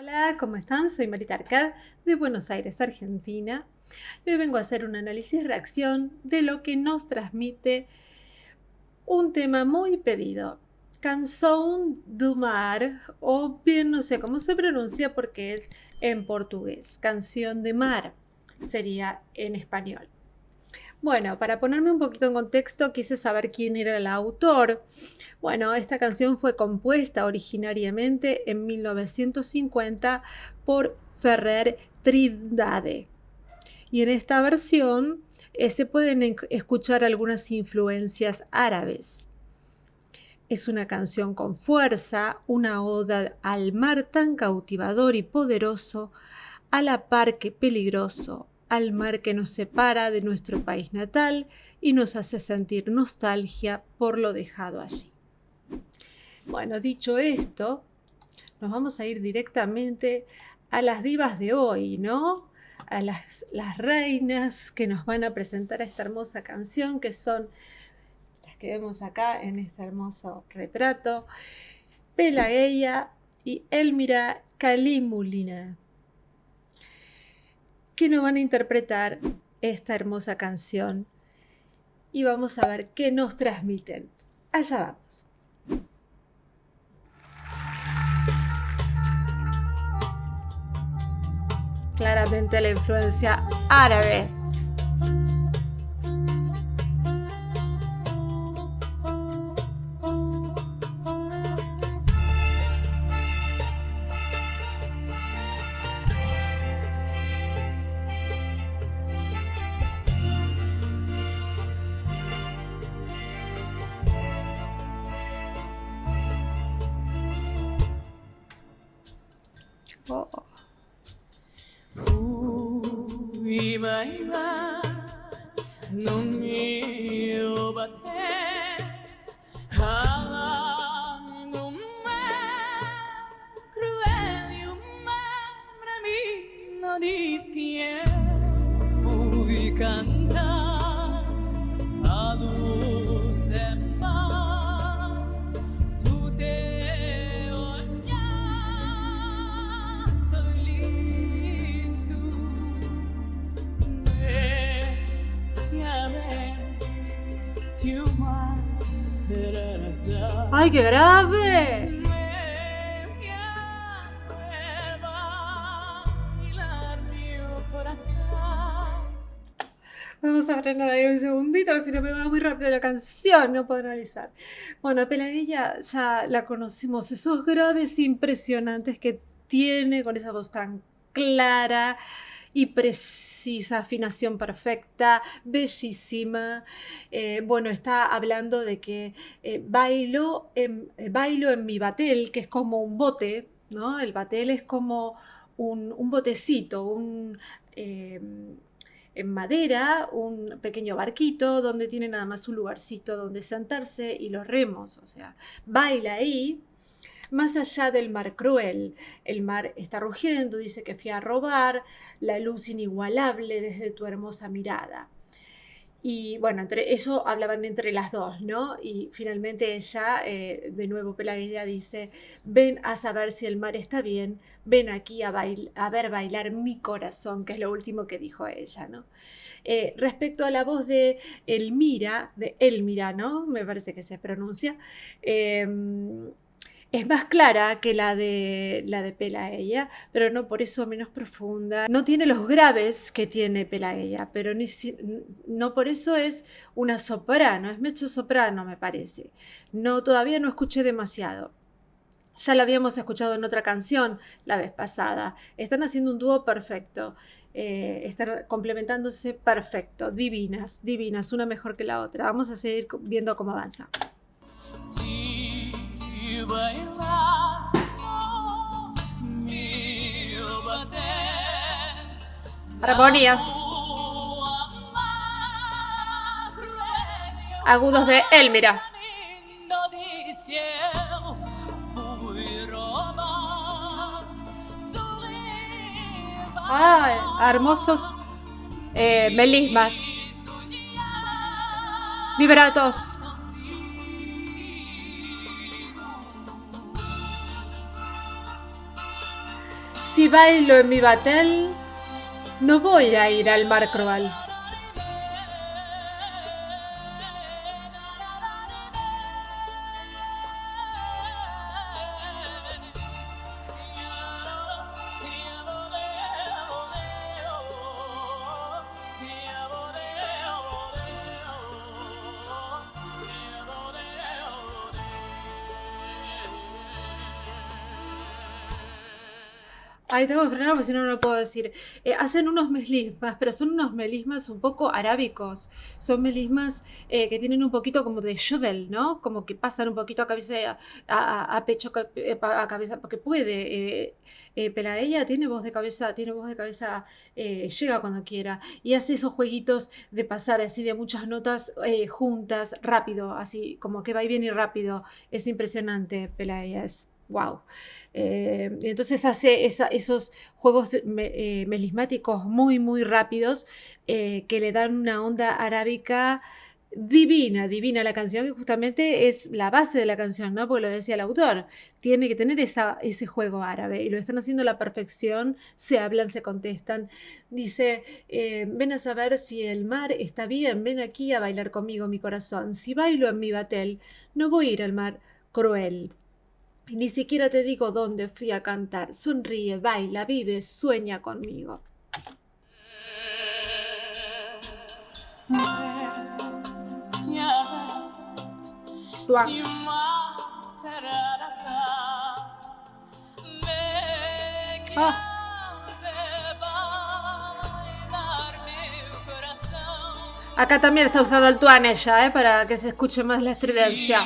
Hola, ¿cómo están? Soy Marita Arcar de Buenos Aires, Argentina. Y hoy vengo a hacer un análisis-reacción de lo que nos transmite un tema muy pedido. Canção do Mar, o bien no sé cómo se pronuncia porque es en portugués. Canción de mar sería en español. Bueno, para ponerme un poquito en contexto, quise saber quién era el autor. Bueno, esta canción fue compuesta originariamente en 1950 por Ferrer Trindade. Y en esta versión se pueden escuchar algunas influencias árabes. Es una canción con fuerza, una oda al mar tan cautivador y poderoso, a la par que peligroso, al mar que nos separa de nuestro país natal y nos hace sentir nostalgia por lo dejado allí. Bueno, dicho esto, nos vamos a ir directamente a las divas de hoy, ¿no? A las reinas que nos van a presentar esta hermosa canción, que son las que vemos acá en este hermoso retrato, Pelageya y Elmira Kalimulina, que nos van a interpretar esta hermosa canción y vamos a ver qué nos transmiten. Allá vamos. Claramente la influencia árabe. Oh. ¡Ay, qué grave! Vamos a frenar ahí un segundito, porque si no me va muy rápido la canción, no puedo analizar. Bueno, Pelageya ya la conocemos, esos graves impresionantes que tiene con esa voz tan clara y precisa, afinación perfecta, bellísima. Bueno, está hablando de que bailo en mi batel, que es como un bote, ¿no? El batel es como un botecito, en madera, un pequeño barquito donde tiene nada más un lugarcito donde sentarse y los remos, o sea, baila ahí. Más allá del mar cruel, el mar está rugiendo, dice que fui a robar la luz inigualable desde tu hermosa mirada. Y bueno, entre eso hablaban entre las dos, ¿no? Y finalmente ella, de nuevo Pelageya dice, ven a saber si el mar está bien, ven aquí a ver bailar mi corazón, que es lo último que dijo ella, ¿no? Respecto a la voz de Elmira, ¿no? Me parece que se pronuncia, es más clara que la de Pelageya, pero no por eso menos profunda. No tiene los graves que tiene Pelageya, pero no por eso es una soprano, es mezzosoprano, me parece. No, todavía no escuché demasiado. Ya la habíamos escuchado en otra canción la vez pasada. Están haciendo un dúo perfecto. Están complementándose perfecto. Divinas, divinas, una mejor que la otra. Vamos a seguir viendo cómo avanza. Armonías. Agudos de Elmira. Hermosos melismas. Vibratos. Si bailo en mi batel, no voy a ir al mar cruel. Ay, tengo que frenar porque si no, no lo puedo decir. Hacen unos melismas, pero son unos melismas un poco arábicos. Son melismas que tienen un poquito como de yodel, ¿no? Como que pasan un poquito a cabeza, a pecho, a cabeza, porque puede. Pelaella tiene voz de cabeza, llega cuando quiera. Y hace esos jueguitos de pasar así de muchas notas juntas, rápido, así como que va y viene rápido. Es impresionante, Pelaella, es wow. Entonces hace esos juegos melismáticos muy, muy rápidos que le dan una onda arábica divina, divina. La canción que justamente es la base de la canción, ¿no? Porque lo decía el autor, tiene que tener ese juego árabe y lo están haciendo a la perfección, se hablan, se contestan. Dice, ven a saber si el mar está bien, ven aquí a bailar conmigo mi corazón. Si bailo en mi batel, no voy a ir al mar cruel. Ni siquiera te digo dónde fui a cantar. Sonríe, baila, vive, sueña conmigo. Acá también está usando el tuan ella, para que se escuche más la estridencia.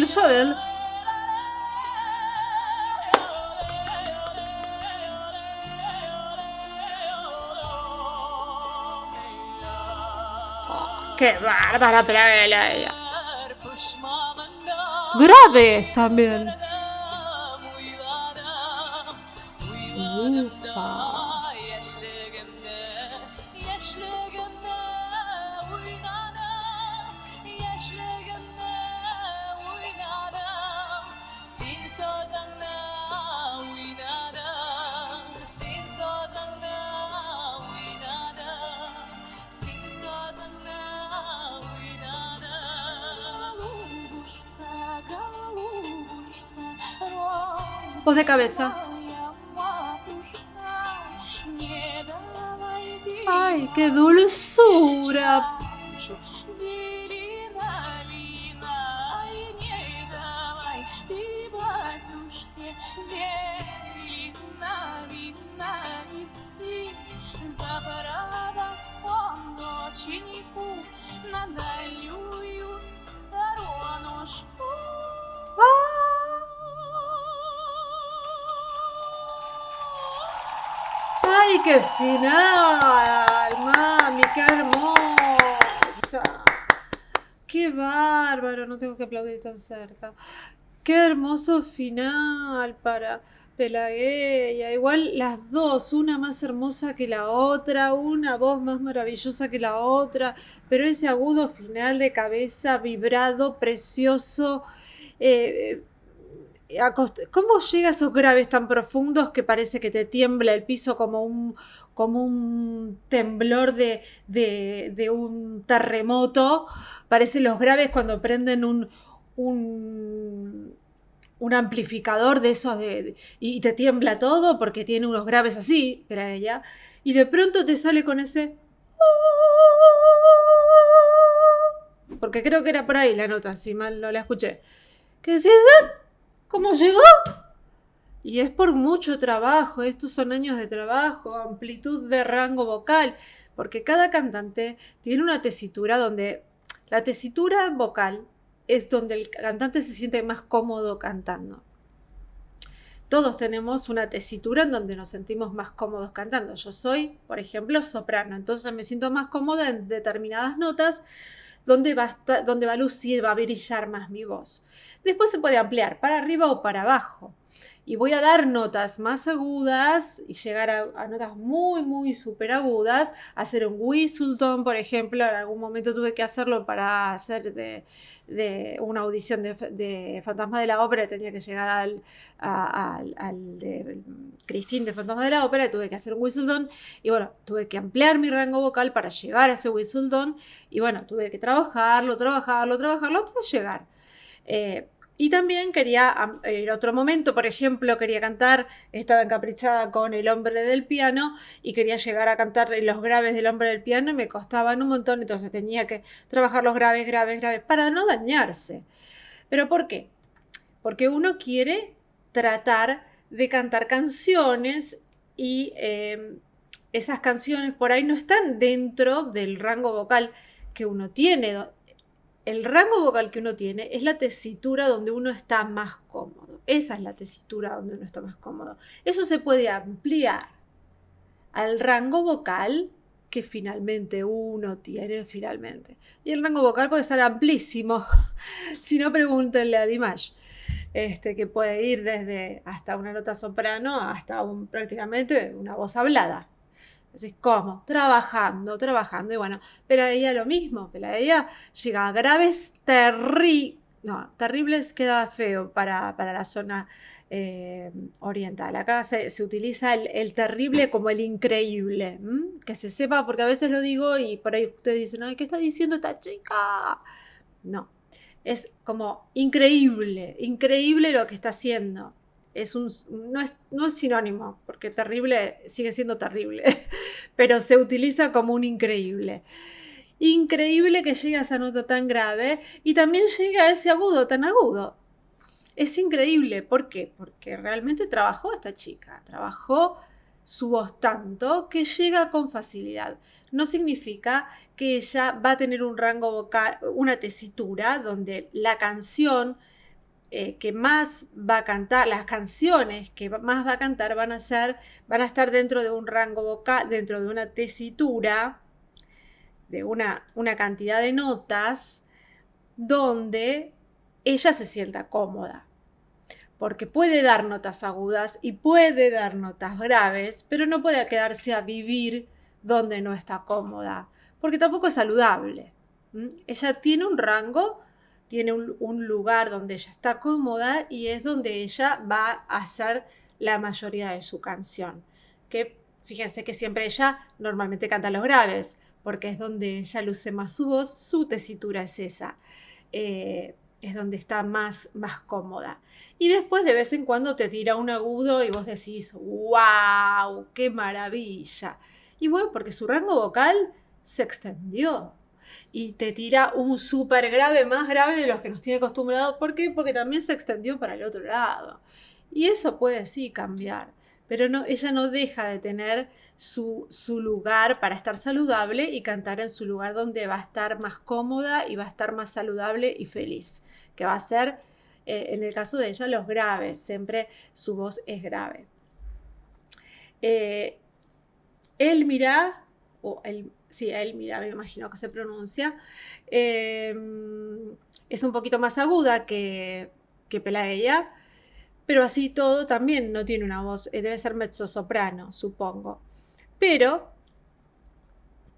Yodel. Oh, ¡qué bárbara Pelaella! Graves también. Voz de cabeza. ¡Ay, qué dulzura! ¡Ay, qué final! ¡Mami, qué hermosa! ¡Qué bárbaro! No tengo que aplaudir tan cerca. ¡Qué hermoso final para Pelaella! Igual las dos, una más hermosa que la otra, una voz más maravillosa que la otra, pero ese agudo final de cabeza, vibrado, precioso. ¿Cómo llega a esos graves tan profundos que parece que te tiembla el piso como un temblor de un terremoto? Parecen los graves cuando prenden un amplificador de esos y te tiembla todo porque tiene unos graves así, Pelaella, y de pronto te sale con ese... porque creo que era por ahí la nota, si mal no la escuché. ¿Qué decís? ¿Cómo llegó? Y es por mucho trabajo, estos son años de trabajo, amplitud de rango vocal, porque cada cantante tiene una tesitura donde la tesitura vocal es donde el cantante se siente más cómodo cantando. Todos tenemos una tesitura en donde nos sentimos más cómodos cantando. Yo soy, por ejemplo, soprano, entonces me siento más cómoda en determinadas notas donde va a lucir, va a brillar más mi voz. Después se puede ampliar para arriba o para abajo. Y voy a dar notas más agudas y llegar a notas muy, muy súper agudas. Hacer un whistle tone, por ejemplo. En algún momento tuve que hacerlo para hacer de una audición de Fantasma de la Ópera. Tenía que llegar al de Christine de Fantasma de la Ópera. Y tuve que hacer un whistle tone. Y bueno, tuve que ampliar mi rango vocal para llegar a ese whistle tone. Y bueno, tuve que trabajarlo hasta llegar. Y también quería, en otro momento, por ejemplo, quería cantar, estaba encaprichada con El hombre del piano y quería llegar a cantar los graves del hombre del piano y me costaban un montón, entonces tenía que trabajar los graves para no dañarse. ¿Pero por qué? Porque uno quiere tratar de cantar canciones y esas canciones por ahí no están dentro del rango vocal que uno tiene. El rango vocal que uno tiene es la tesitura donde uno está más cómodo. Esa es la tesitura donde uno está más cómodo. Eso se puede ampliar al rango vocal que finalmente uno tiene finalmente. Y el rango vocal puede ser amplísimo. Si no, pregúntenle a Dimash, que puede ir desde hasta una nota soprano hasta prácticamente una voz hablada. Entonces, ¿cómo? Trabajando. Y bueno, Pelaella lo mismo. Pelaella llega a graves terribles queda feo para la zona oriental. Acá se utiliza el terrible como el increíble. Que se sepa, porque a veces lo digo y por ahí ustedes dicen, ay, ¿qué está diciendo esta chica? No, es como increíble lo que está haciendo. No es sinónimo, porque terrible sigue siendo terrible, pero se utiliza como un increíble. Increíble que llegue a esa nota tan grave y también llega a ese agudo tan agudo. Es increíble. ¿Por qué? Porque realmente trabajó esta chica, trabajó su voz tanto que llega con facilidad. No significa que ella va a tener un rango vocal, una tesitura donde la canción que más va a cantar, las canciones que más va a cantar van a estar dentro de un rango vocal, dentro de una tesitura, de una cantidad de notas donde ella se sienta cómoda. Porque puede dar notas agudas y puede dar notas graves, pero no puede quedarse a vivir donde no está cómoda, porque tampoco es saludable. Ella tiene un rango, tiene un lugar donde ella está cómoda y es donde ella va a hacer la mayoría de su canción. Que fíjense que siempre ella normalmente canta los graves, porque es donde ella luce más su voz, su tesitura es esa. Es donde está más cómoda. Y después de vez en cuando te tira un agudo y vos decís, ¡wow! ¡Qué maravilla! Y bueno, porque su rango vocal se extendió. Y te tira un súper grave, más grave de los que nos tiene acostumbrados. ¿Por qué? Porque también se extendió para el otro lado. Y eso puede sí cambiar. Pero no, ella no deja de tener su lugar para estar saludable y cantar en su lugar donde va a estar más cómoda y va a estar más saludable y feliz. Que va a ser, en el caso de ella, los graves. Siempre su voz es grave. Elmira, Elmira, me imagino que se pronuncia, es un poquito más aguda que Pelaella, pero así todo también no tiene una voz, debe ser mezzosoprano, supongo. Pero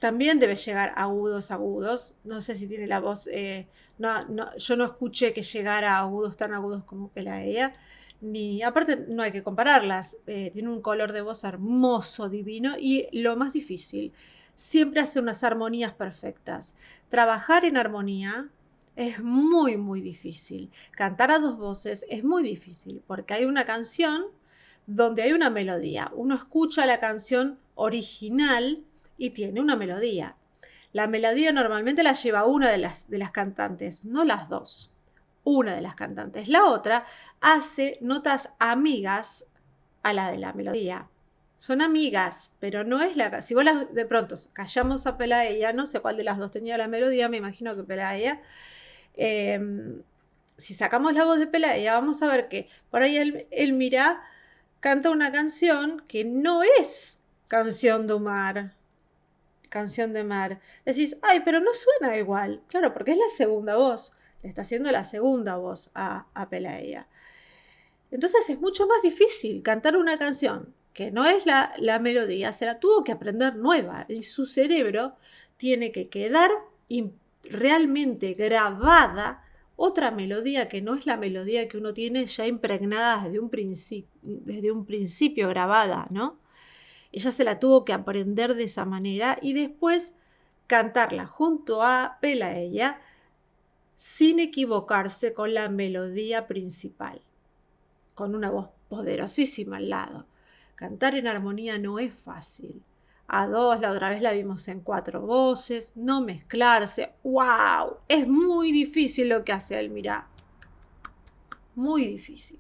también debe llegar agudos. No sé si tiene la voz, yo no escuché que llegara a agudos tan agudos como Pelaella. Aparte no hay que compararlas, tiene un color de voz hermoso, divino, y lo más difícil, siempre hace unas armonías perfectas. Trabajar en armonía es muy, muy difícil. Cantar a dos voces es muy difícil, porque hay una canción donde hay una melodía. Uno escucha la canción original y tiene una melodía. La melodía normalmente la lleva una de las cantantes, no las dos. Una de las cantantes. La otra hace notas amigas a la de la melodía. Son amigas, pero no es la... Si vos de pronto callamos a Pelaella, no sé cuál de las dos tenía la melodía, me imagino que Pelaella. Si sacamos la voz de Pelaella, vamos a ver que por ahí Elmira canta una canción que no es canción de mar. Canción de mar. Decís, ay, pero no suena igual. Claro, porque es la segunda voz. Le está haciendo la segunda voz a Pelaella. Entonces es mucho más difícil cantar una canción que no es la melodía. Se la tuvo que aprender nueva. Y su cerebro tiene que quedar realmente grabada otra melodía que no es la melodía que uno tiene ya impregnada desde un principio grabada, ¿no? Ella se la tuvo que aprender de esa manera y después cantarla junto a Pelaella sin equivocarse con la melodía principal, con una voz poderosísima al lado. Cantar en armonía no es fácil. A dos, la otra vez la vimos en 4 voces, no mezclarse. ¡Wow! Es muy difícil lo que hace Elmira. Muy difícil.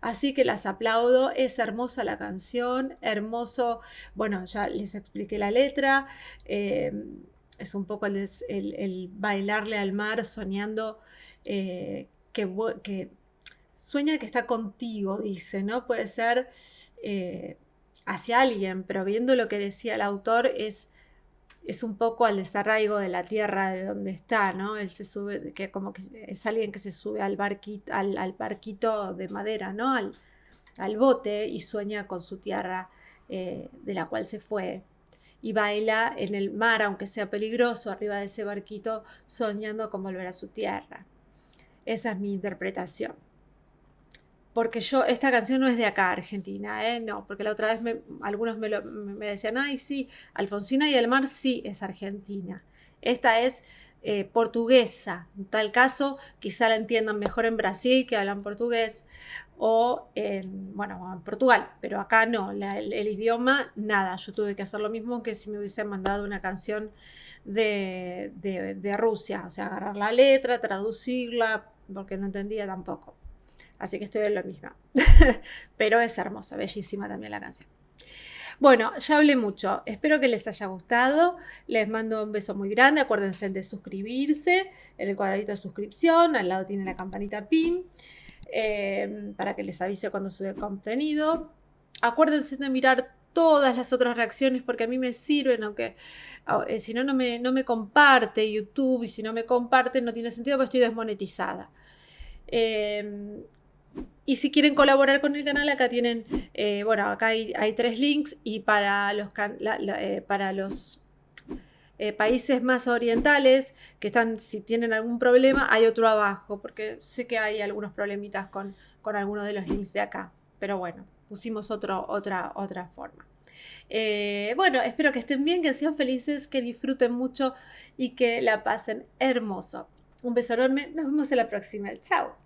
Así que las aplaudo, es hermosa la canción, hermoso, bueno, ya les expliqué la letra, es un poco el bailarle al mar soñando que sueña que está contigo, dice, ¿no? Puede ser hacia alguien, pero viendo lo que decía el autor es un poco al desarraigo de la tierra de donde está, ¿no? Él se sube, que como que es alguien que se sube al barquito de madera, ¿no? Al bote y sueña con su tierra de la cual se fue. Y baila en el mar, aunque sea peligroso, arriba de ese barquito, soñando con volver a su tierra. Esa es mi interpretación. Porque esta canción no es de acá, Argentina, no, porque la otra vez algunos me decían, ay, sí, Alfonsina y el mar sí es Argentina. Esta es portuguesa. En tal caso, quizá la entiendan mejor en Brasil, que hablan portugués, o en Portugal, pero acá no, el idioma, nada. Yo tuve que hacer lo mismo que si me hubiesen mandado una canción de Rusia, o sea, agarrar la letra, traducirla, porque no entendía tampoco. Así que estoy en lo mismo. Pero es hermosa, bellísima también la canción. Bueno, ya hablé mucho. Espero que les haya gustado. Les mando un beso muy grande. Acuérdense de suscribirse en el cuadradito de suscripción. Al lado tiene la campanita PIN para que les avise cuando sube contenido. Acuérdense de mirar todas las otras reacciones porque a mí me sirven, aunque si no, no me comparte YouTube, y si no me comparte no tiene sentido porque estoy desmonetizada. Y si quieren colaborar con el canal, acá tienen, acá hay 3 links y para los países más orientales que si tienen algún problema, hay otro abajo, porque sé que hay algunos problemitas con algunos de los links de acá, pero bueno, pusimos otra forma. Espero que estén bien, que sean felices, que disfruten mucho y que la pasen hermoso. Un beso enorme, nos vemos en la próxima. Chao.